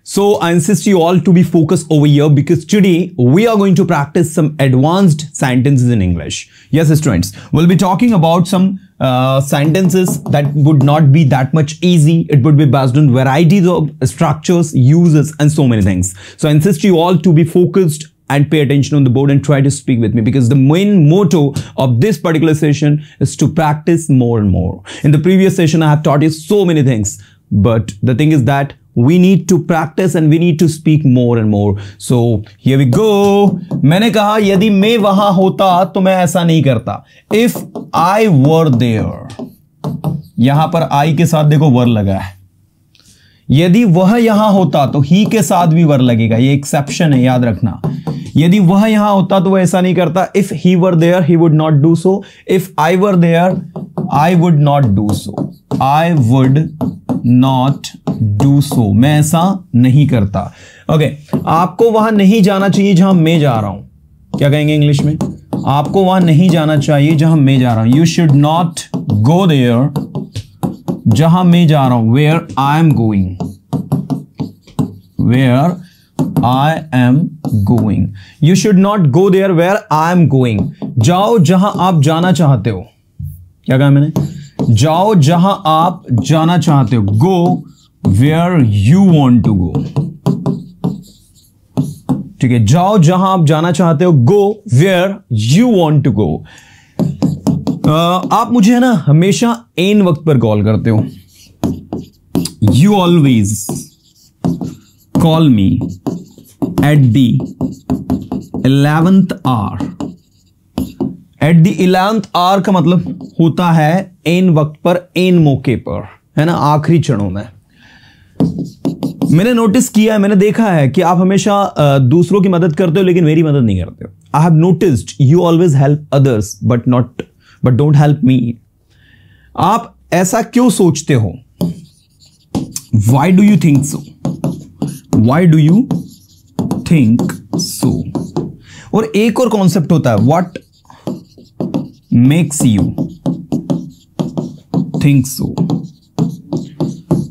So I insist you all to be focused over here because today we are going to practice some advanced sentences in English. Yes, students, we'll be talking about some sentences that would not be that much easy. It would be based on varieties of structures, uses, and so many things. So I insist you all to be focused and pay attention on the board and try to speak with me, because the main motto of this particular session is to practice more and more. In the previous session, I have taught you so many things, but the thing is that we need to practice and we need to speak more and more. So here we go. मैंने कहा यदि मैं वहां होता तो मैं ऐसा नहीं करता. If I were there, यहां पर I के साथ देखो वर लगा है. यदि वह यहां होता तो ही के साथ भी वर लगेगा. ये एक्सेप्शन है, याद रखना. यदि वह यहां होता तो वह ऐसा नहीं करता. If he were there, he would not do so. If I were there, I would not do so. I would not do so. मैं ऐसा नहीं करता. ओके, आपको वहां नहीं जाना चाहिए जहां मैं जा रहा हूं. क्या कहेंगे इंग्लिश में? आपको वहां नहीं जाना चाहिए जहां मैं जा रहा हूं. You should not go there जहां मैं जा रहा हूं. Where I am going. Where I am going. You should not go there where I am going. जाओ जहां आप जाना चाहते हो. क्या कहा मैंने? जाओ जहां आप जाना चाहते हो. Go where you want to go. ठीक है, जाओ जहां आप जाना चाहते हो. Go where you want to go. आप मुझे है ना हमेशा एन वक्त पर कॉल करते हो. You always call me at the 11th hour. At the 11th hour का मतलब होता है एन वक्त पर, एन मौके पर, है ना, आखिरी क्षणों में. मैंने नोटिस किया है, मैंने देखा है कि आप हमेशा दूसरों की मदद करते हो लेकिन मेरी मदद नहीं करते हो. I have noticed you always help others but don't help me. आप ऐसा क्यों सोचते हो? Why do you think so? Why do you think so? और एक और कॉन्सेप्ट होता है, what makes you think so?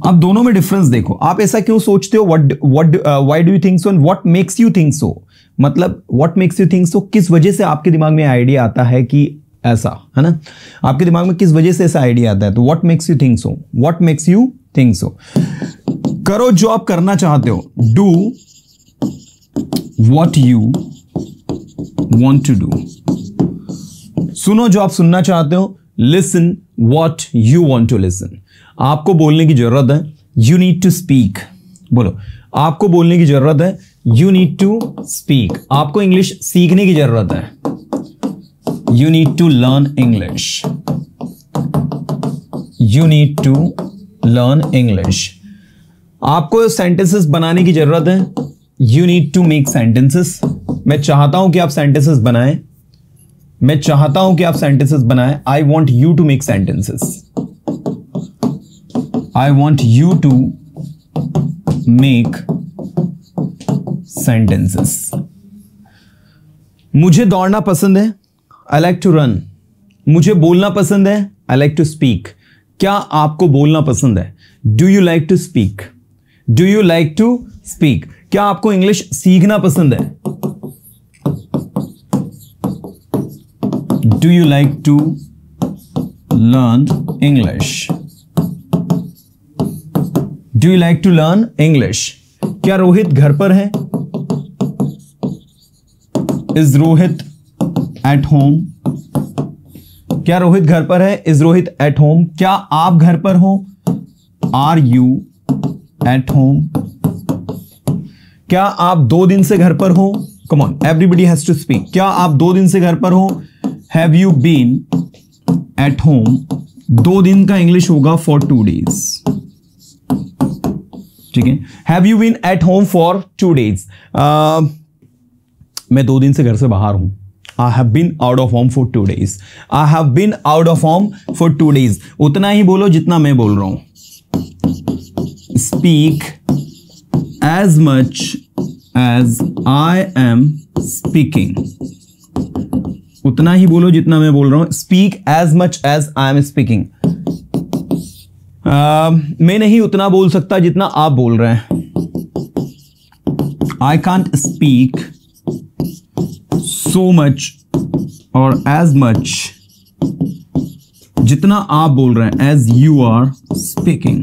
आप दोनों में डिफरेंस देखो. आप ऐसा क्यों सोचते हो? Why do you think so? And what makes you think so? मतलब what makes you think so? किस वजह से आपके दिमाग में आइडिया आता है कि ऐसा, है ना, आपके दिमाग में किस वजह से ऐसा आइडिया आता है. तो what makes you think so? What makes you think so? करो जो आप करना चाहते हो. Do what you want to do. सुनो जो आप सुनना चाहते हो. Listen what you want to listen. आपको बोलने की जरूरत है. You need to speak. बोलो, आपको बोलने की जरूरत है. You need to speak. आपको इंग्लिश सीखने की जरूरत है. You need to learn English. You need to learn English. आपको सेंटेंसेस बनाने की जरूरत है. You need to make sentences. मैं चाहता हूं कि आप सेंटेंसेस बनाएं. मैं चाहता हूं कि आप सेंटेंसेस बनाएं. I want you to make sentences. I want you to make sentences. मुझे दौड़ना पसंद है. I like to run. मुझे बोलना पसंद है. I like to speak. क्या आपको बोलना पसंद है? Do you like to speak? Do you like to speak? क्या आपको इंग्लिश सीखना पसंद है? Do you like to learn English? Do you like to learn English? क्या रोहित घर पर है? Is Rohit at home? क्या रोहित घर पर है? Is Rohit at home? क्या आप घर पर हो? Are you at home? क्या आप 2 दिन से घर पर हो? Come on, everybody has to speak. क्या आप 2 दिन से घर पर हो? Have you been at home? 2 दिन का इंग्लिश होगा for 2 days. ठीक है. Have you been at home for 2 days? मैं 2 दिन से घर से बाहर हूं. I have been out of home for 2 days. I have been out of home for 2 days. उतना ही बोलो जितना मैं बोल रहा हूं. Speak as much as I am speaking. उतना ही बोलो जितना मैं बोल रहा हूं. Speak as much as I am speaking. मैं नहीं उतना बोल सकता जितना आप बोल रहे हैं. I can't speak so much or as much जितना आप बोल रहे हैं, as you are speaking.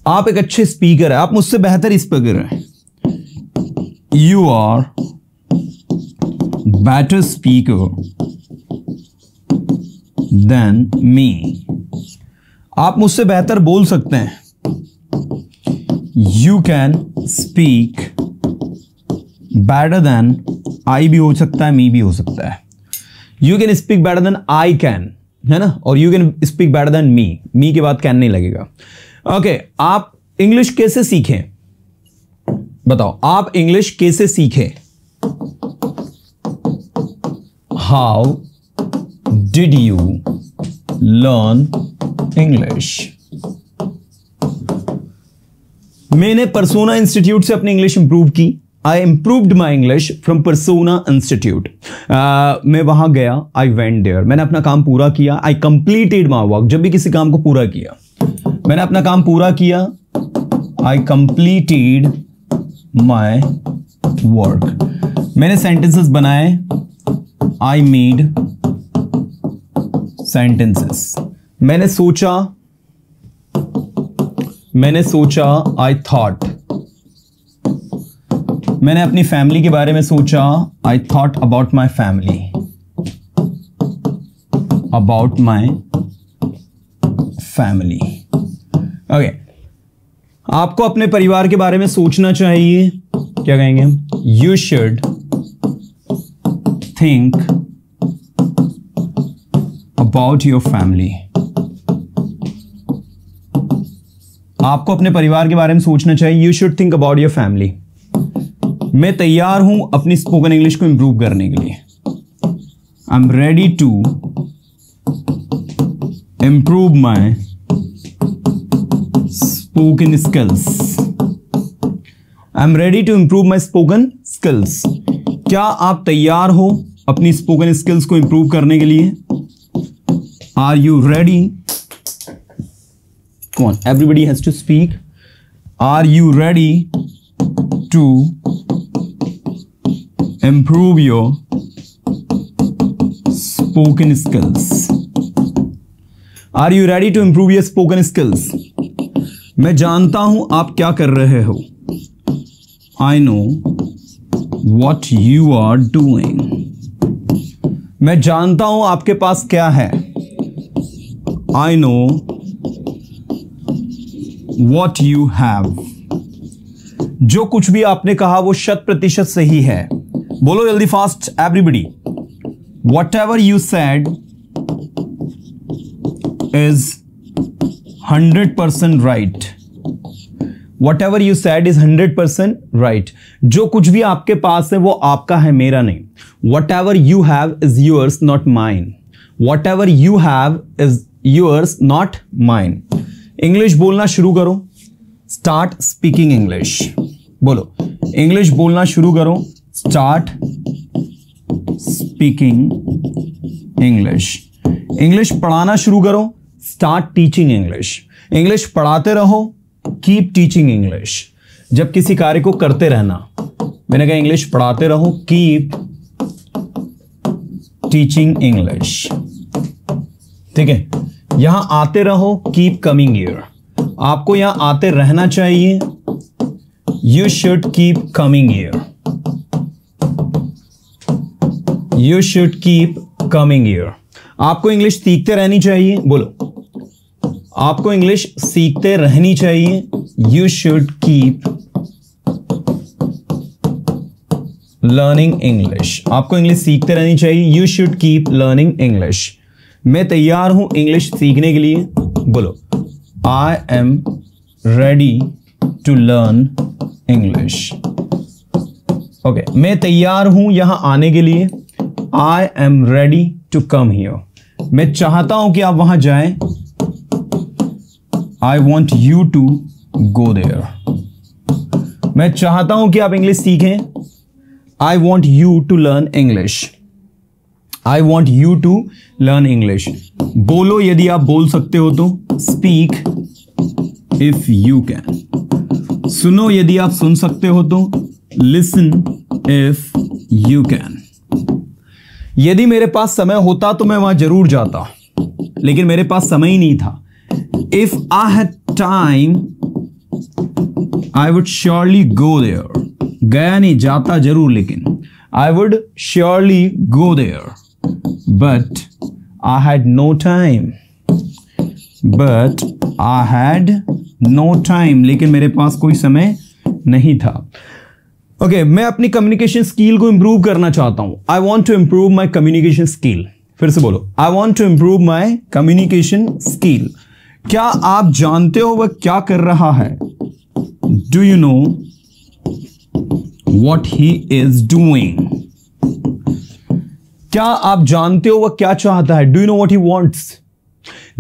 आप एक अच्छे स्पीकर है, आप मुझसे बेहतर स्पीकर हैं. You are better speaker than me. आप मुझसे बेहतर बोल सकते हैं. You can speak better than, I भी हो सकता है, me भी हो सकता है. You can speak better than I can, है ना, और you can speak better than me. me के बाद can नहीं लगेगा. ओके, आप इंग्लिश कैसे सीखें? बताओ, आप इंग्लिश कैसे सीखें? How did you learn English? मैंने परसोना इंस्टीट्यूट से अपनी इंग्लिश इंप्रूव की. I improved my English from Persona institute. मैं वहां गया, आई वेंट देयर. मैंने अपना काम पूरा किया. I completed my work. जब भी किसी काम को पूरा किया, मैंने अपना काम पूरा किया. I completed my work. मैंने सेंटेंसेस बनाए. I made sentences. मैंने सोचा, आई थॉट. मैंने अपनी फैमिली के बारे में सोचा. I thought about my family. Okay, आपको अपने परिवार के बारे में सोचना चाहिए. क्या कहेंगे हम? You should think about your family. आपको अपने परिवार के बारे में सोचना चाहिए. You should think about your family. मैं तैयार हूं अपनी स्पोकन इंग्लिश को इंप्रूव करने के लिए. I am ready to improve my spoken skills. I am ready to improve my spoken skills. क्या आप तैयार हो अपनी स्पोकन स्किल्स को इंप्रूव करने के लिए? Are you ready? Come on, everybody has to speak. Are you ready to improve your spoken skills? Are you ready to improve your spoken skills? मैं जानता हूं आप क्या कर रहे हो. I know what you are doing. मैं जानता हूं आपके पास क्या है. I know what you have. जो कुछ भी आपने कहा वो 100% सही है. बोलो जल्दी, fast everybody. Whatever you said is 100% right. Whatever you said is 100% right. जो कुछ भी आपके पास है वो आपका है, मेरा नहीं. Whatever you have is yours, not mine. Whatever you have is yours, not mine. English बोलना शुरू करो. Start speaking English. बोलो, इंग्लिश बोलना शुरू करो. Start speaking English. इंग्लिश पढ़ाना शुरू करो. Start teaching English. इंग्लिश पढ़ाते रहो. Keep teaching English. जब किसी कार्य को करते रहना, मैंने कहा इंग्लिश पढ़ाते रहो. Keep teaching English. ठीक है, यहां आते रहो. Keep coming here. आपको यहां आते रहना चाहिए. You should keep coming here. You should keep coming here. आपको इंग्लिश सीखते रहनी चाहिए. बोलो, आपको इंग्लिश सीखते रहनी चाहिए. You should keep learning English. आपको इंग्लिश सीखते रहनी चाहिए. You should keep learning English. मैं तैयार हूं इंग्लिश सीखने के लिए. बोलो, I am ready to learn English. Okay, मैं तैयार हूं यहां आने के लिए. I am ready to come here. मैं चाहता हूं कि आप वहां जाएं. I want you to go there. मैं चाहता हूं कि आप इंग्लिश सीखें. I want you to learn English. I want you to learn English. बोलो यदि आप बोल सकते हो तो. Speak if you can. सुनो यदि आप सुन सकते हो तो, लिसन इफ यू कैन। यदि मेरे पास समय होता तो मैं वहां जरूर जाता, लेकिन मेरे पास समय ही नहीं था। If I had time I would surely go there. गया नहीं, जाता जरूर, लेकिन I would surely go there, but I had no time. But I had no time, लेकिन मेरे पास कोई समय नहीं था। ओके, मैं अपनी कम्युनिकेशन स्किल को इंप्रूव करना चाहता हूं। I want to improve my communication skill. फिर से बोलो, I want to improve my communication skill. क्या आप जानते हो वह क्या कर रहा है? Do you know what he is doing? क्या आप जानते हो वह क्या चाहता है? Do you know what he wants?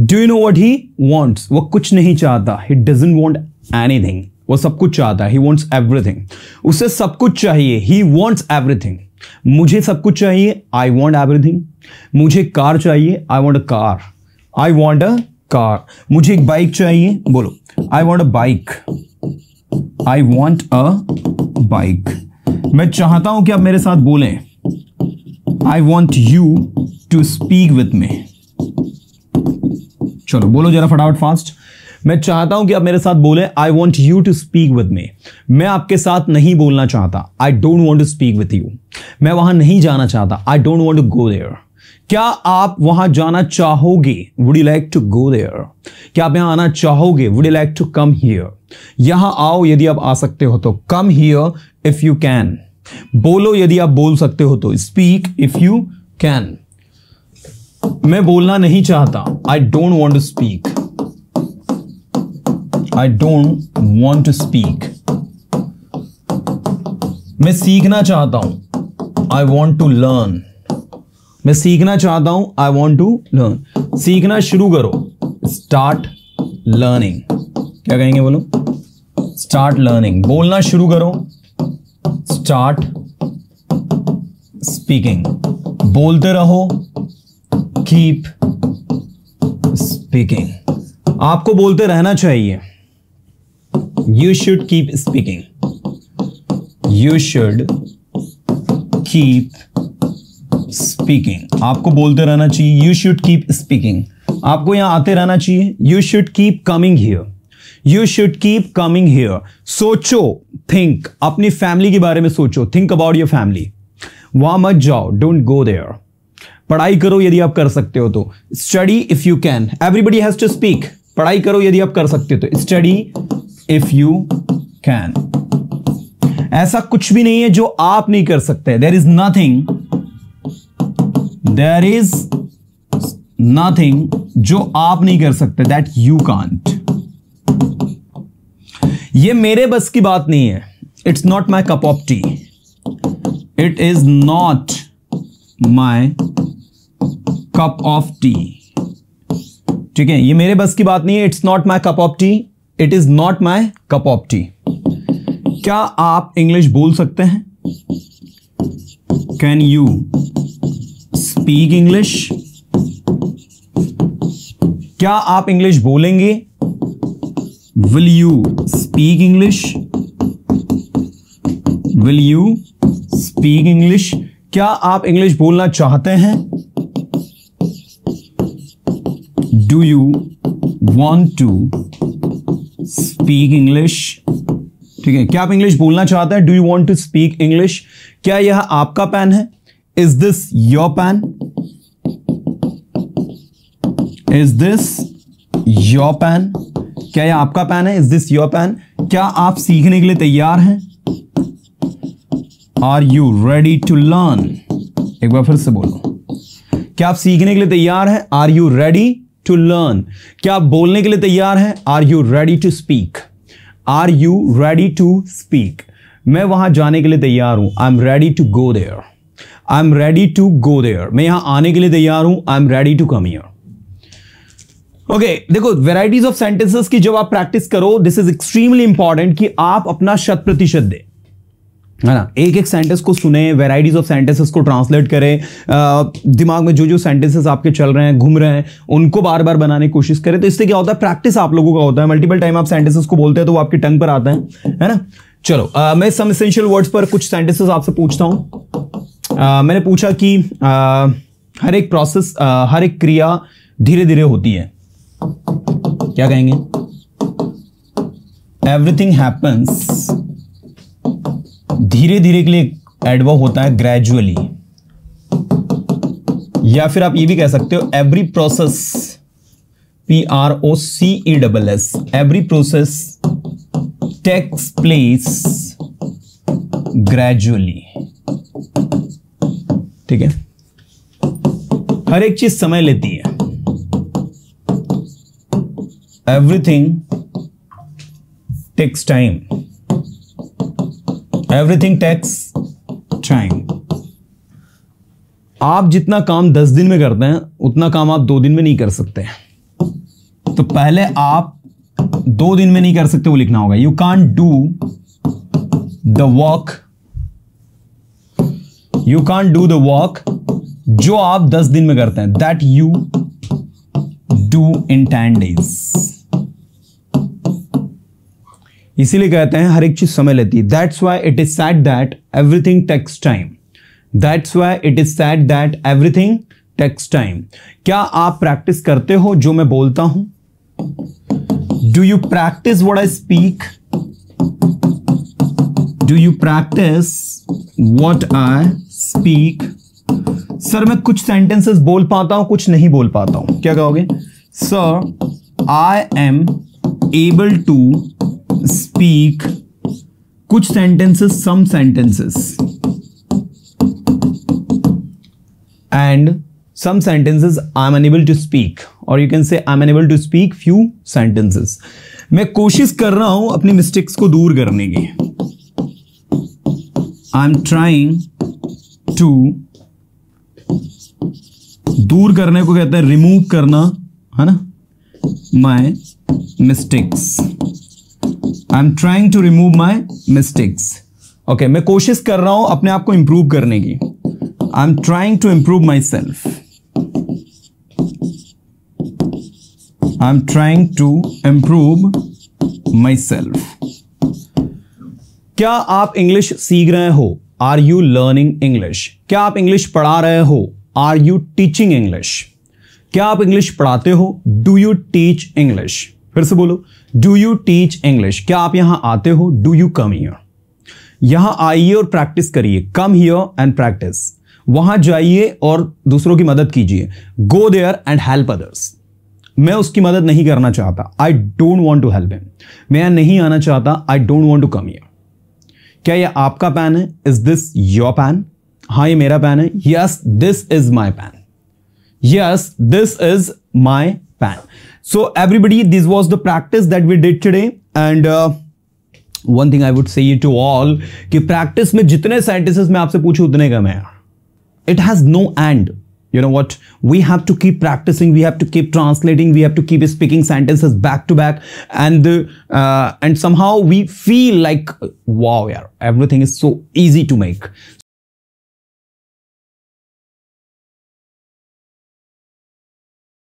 Do you know what he wants? वह कुछ नहीं चाहता। He doesn't want anything. वो सब कुछ चाहता है। ही वॉन्ट्स एवरीथिंग। उसे सब कुछ चाहिए। He wants everything. मुझे सब कुछ चाहिए। I want everything. मुझे कार चाहिए। I want a car. I want a car. मुझे एक बाइक चाहिए। बोलो, I want a bike. I want a bike. मैं चाहता हूं कि आप मेरे साथ बोलें। I want you to speak with me. चलो बोलो जरा फटाफट फास्ट। मैं चाहता हूं कि आप मेरे साथ बोले। I want you to speak with me. मैं आपके साथ नहीं बोलना चाहता। I don't want to speak with you. मैं वहां नहीं जाना चाहता। I don't want to go there. क्या आप वहां जाना चाहोगे? Would you like to go there? क्या आप यहां आना चाहोगे? Would you like to come here? यहां आओ यदि आप आ सकते हो तो। Come here if you can. बोलो यदि आप बोल सकते हो तो। Speak if you can. मैं बोलना नहीं चाहता। I don't want to speak. I don't want to speak. मैं सीखना चाहता हूं। I want to learn. मैं सीखना चाहता हूं। I want to learn. सीखना शुरू करो। Start learning. क्या कहेंगे बोलो? Start learning. बोलना शुरू करो। Start speaking. बोलते रहो। Keep speaking. आपको बोलते रहना चाहिए। You should keep speaking. You should keep speaking. आपको बोलते रहना चाहिए। You should keep speaking. आपको यहां आते रहना चाहिए। You should keep coming here. You should keep coming here. सोचो, थिंक। अपनी फैमिली के बारे में सोचो। Think about your family. वहां मत जाओ। Don't go there. पढ़ाई करो यदि आप कर सकते हो तो। Study if you can. Everybody has to speak. पढ़ाई करो यदि आप कर सकते हो तो। Study if you can. ऐसा कुछ भी नहीं है जो आप नहीं कर सकते। देयर इज नथिंग जो आप नहीं कर सकते। That you can't. ये मेरे बस की बात नहीं है। It's not my cup of T. It is not my cup of T. ठीक है, ये मेरे बस की बात नहीं है। It's not my cup of T. It is not my cup of T. क्या आप इंग्लिश बोल सकते हैं? Can you speak English? क्या आप इंग्लिश बोलेंगे? Will you speak English? Will you speak English? क्या आप इंग्लिश बोलना चाहते हैं? Do you want to speak English? ठीक है, क्या आप इंग्लिश बोलना चाहते हैं? Do you want to speak English? क्या यह आपका पेन है? Is this your pen? Is this your pen? क्या यह आपका पेन है? Is this your pen? क्या आप सीखने के लिए तैयार हैं? Are you ready to learn? एक बार फिर से बोलो। क्या आप सीखने के लिए तैयार हैं? Are you ready to learn? क्या आप बोलने के लिए तैयार हैं? Are you ready to speak? Are you ready to speak? मैं वहां जाने के लिए तैयार हूं। I am ready to go there. I am ready to go there. मैं यहां आने के लिए तैयार हूं। I am ready to come here. Okay, देखो वेराइटीज ऑफ सेंटेंसेस की जब आप प्रैक्टिस करो, दिस इज एक्सट्रीमली इंपॉर्टेंट कि आप अपना 100% दें। है ना, एक एक सेंटेंस को सुने, वेराइटीज ऑफ सेंटेंसेस को ट्रांसलेट करें, दिमाग में जो जो सेंटेंसेस आपके चल रहे हैं, घूम रहे हैं, उनको बार बार बनाने की कोशिश करें। तो इससे क्या होता है, प्रैक्टिस आप लोगों का होता है। मल्टीपल टाइम आप सेंटेंसेस को बोलते हैं तो वो आपकी टंग पर आता है ना। चलो मैं सम एसेंशियल वर्ड्स पर कुछ सेंटेंसेस आपसे पूछता हूं। मैंने पूछा कि हर एक प्रोसेस, हर एक क्रिया धीरे धीरे होती है। क्या कहेंगे? एवरीथिंग हैपन्स, धीरे धीरे के लिए एडवर्ब होता है ग्रेजुअली, या फिर आप ये भी कह सकते हो every process, PROCESS, every process takes place gradually. ठीक है, हर एक चीज समय लेती है। Everything takes time, everything takes time. आप जितना काम 10 दिन में करते हैं उतना काम आप 2 दिन में नहीं कर सकते। तो पहले आप 2 दिन में नहीं कर सकते वो लिखना होगा। You can't do the work, you can't do the work जो आप 10 दिन में करते हैं, that you do in 10 days। इसीलिए कहते हैं हर एक चीज समय लेती है। That's why it is said that everything takes time, that's why it is said that everything takes time. क्या आप प्रैक्टिस करते हो जो मैं बोलता हूं? Do you practice what I speak? Do you practice what I speak? Sir मैं कुछ सेंटेंसेस बोल पाता हूं, कुछ नहीं बोल पाता हूं। क्या कहोगे? Sir I am able to speak कुछ sentences, some sentences, and some sentences I am unable to speak, और you can say I am unable to speak few sentences. मैं कोशिश कर रहा हूं अपनी मिस्टेक्स को दूर करने की। आई एम ट्राइंग टू, दूर करने को कहते हैं रिमूव करना, है ना, my mistakes. I am trying to remove my mistakes. Okay, मैं कोशिश कर रहा हूं अपने आप को इंप्रूव करने की। I am trying to improve myself. I am trying to improve myself. क्या आप इंग्लिश सीख रहे हो? Are you learning English? क्या आप इंग्लिश पढ़ा रहे हो? Are you teaching English? क्या आप इंग्लिश पढ़ाते हो? Do you teach English? फिर से बोलो, डू यू टीच इंग्लिश? क्या आप यहां आते हो? Do you come here? यहां आइए और प्रैक्टिस करिए। Come here and practice. वहां जाइए और दूसरों की मदद कीजिए। Go there and help others. मैं उसकी मदद नहीं करना चाहता, I don't want to help him. मैं यहां नहीं आना चाहता, I don't want to come here. क्या यह आपका पैन है? Is this your pen? हाँ, ये मेरा पैन है। Yes, this is my pan. Yes, this is my pan. So everybody, this was the practice that we did today. And one thing I would say to all कि practice में जितने sentences मैं आपसे पूछूं उतने कम है। It has no end. You know what? We have to keep practicing. We have to keep translating. We have to keep speaking sentences back to back. And somehow we feel like, wow, yeah, everything is so easy to make.